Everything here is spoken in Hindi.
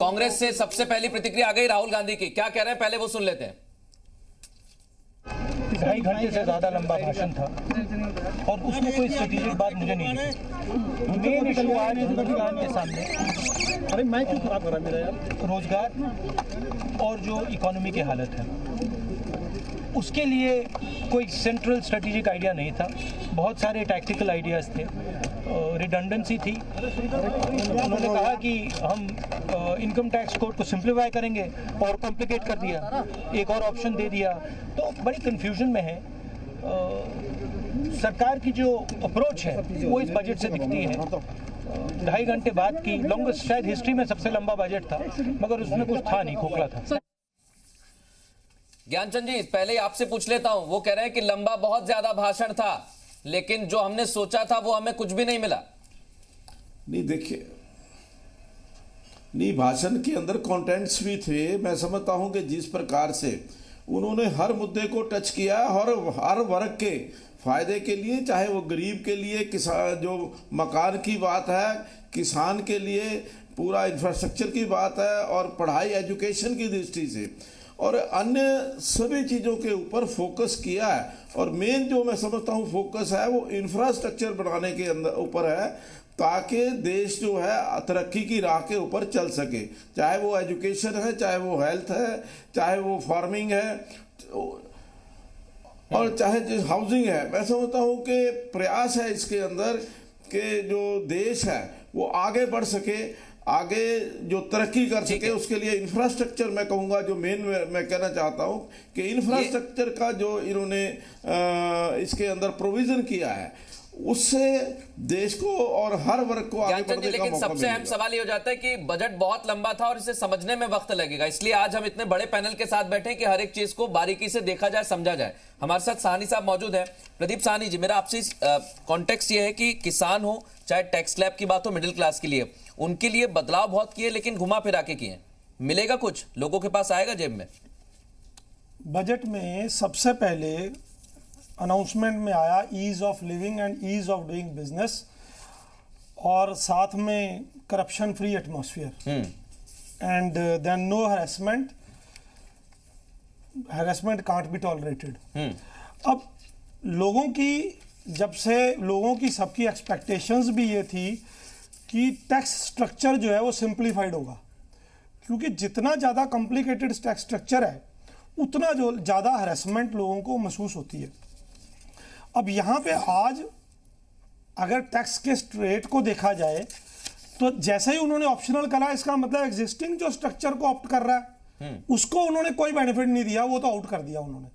कांग्रेस से सबसे पहली प्रतिक्रिया आ गई राहुल गांधी की, क्या कह रहे हैं पहले वो सुन लेते हैं। 2.5 घंटे से ज्यादा लंबा भाषण था और उसमें कोई स्ट्रेटेजिक बात मुझे नहीं दिखी। मेन इशू आज हिंदुस्तान के सामने अरे मैं क्यों खराब कर रहा मेरा यार रोजगार और जो इकोनॉमी की हालत है उसके लिए कोई सेंट्रल स्ट्रेटेजिक आइडिया नहीं था। बहुत सारे टैक्टिकल आइडियाज़ थे, रिडंडेंसी थी। उन्होंने कहा कि हम इनकम टैक्स कोड को सिंप्लीफाई करेंगे और कॉम्प्लिकेट कर दिया, एक और ऑप्शन दे दिया, तो बड़ी कन्फ्यूजन में है। सरकार की जो अप्रोच है वो इस बजट से दिखती है। 2.5 घंटे बाद की लॉन्गेस्ट, शायद हिस्ट्री में सबसे लंबा बजट था, मगर उसमें कुछ था नहीं, खोखला था। ज्ञानचंद जी, पहले ही आपसे पूछ लेता हूं, वो कह रहे हैं कि लंबा बहुत ज्यादा भाषण था लेकिन जो हमने सोचा था वो हमें कुछ भी नहीं मिला। नहीं देखिए, नहीं भाषण के अंदर कंटेंट्स भी थे। मैं समझता हूं कि जिस प्रकार से उन्होंने हर मुद्दे को टच किया और हर वर्ग के फायदे के लिए, चाहे वो गरीब के लिए, किसान जो मकान की बात है, किसान के लिए पूरा इंफ्रास्ट्रक्चर की बात है, और पढ़ाई एजुकेशन की दृष्टि से और अन्य सभी चीज़ों के ऊपर फोकस किया है। और मेन जो मैं समझता हूँ फोकस है वो इंफ्रास्ट्रक्चर बनाने के अंदर ऊपर है, ताकि देश जो है तरक्की की राह के ऊपर चल सके, चाहे वो एजुकेशन है, चाहे वो हेल्थ है, चाहे वो फार्मिंग है, और चाहे जो हाउसिंग है। मैं समझता हूँ कि प्रयास है इसके अंदर कि जो देश है वो आगे बढ़ सके, आगे जो तरक्की कर सके, उसके लिए इंफ्रास्ट्रक्चर मैं कहूँगा जो मेन मैं कहना चाहता हूँ कि इंफ्रास्ट्रक्चर का जो इन्होंने इसके अंदर प्रोविजन किया है उससे देश को और हर वर्ग को आगे बढ़ने का मौका मिलेगा। लेकिन सबसे अहम सवाल ये हो जाता है कि बजट बहुत लंबा था और इसे समझने में वक्त लगेगा, इसलिए आज हम इतने बड़े पैनल के साथ बैठे कि हर एक चीज को बारीकी से देखा जाए, समझा जाए। हमारे साथ साहनी साहब मौजूद हैं। प्रदीप साहनी जी, मेरा आपसे कॉन्टेक्स्ट ये है कि किसान हो, चाहे टैक्स स्लैब की बात हो मिडिल क्लास के लिए, उनके लिए बदलाव बहुत किए लेकिन घुमा फिरा के किए। मिलेगा कुछ, लोगों के पास आएगा जेब में? बजट में सबसे पहले अनाउंसमेंट में आया ease of living and ease of doing business, और साथ में corruption free atmosphere and then no harassment can't be tolerated. अब लोगों की सबकी एक्सपेक्टेशंस भी ये थी कि टैक्स स्ट्रक्चर जो है वो सिंप्लीफाइड होगा, क्योंकि जितना ज़्यादा कॉम्प्लिकेटेड टैक्स स्ट्रक्चर है उतना जो ज़्यादा हैरेसमेंट लोगों को महसूस होती है। अब यहाँ पे आज अगर टैक्स के रेट को देखा जाए तो जैसे ही उन्होंने ऑप्शनल करा, इसका मतलब एग्जिस्टिंग जो स्ट्रक्चर को ऑप्ट कर रहा है उसको उन्होंने कोई बेनिफिट नहीं दिया, वो तो आउट कर दिया उन्होंने।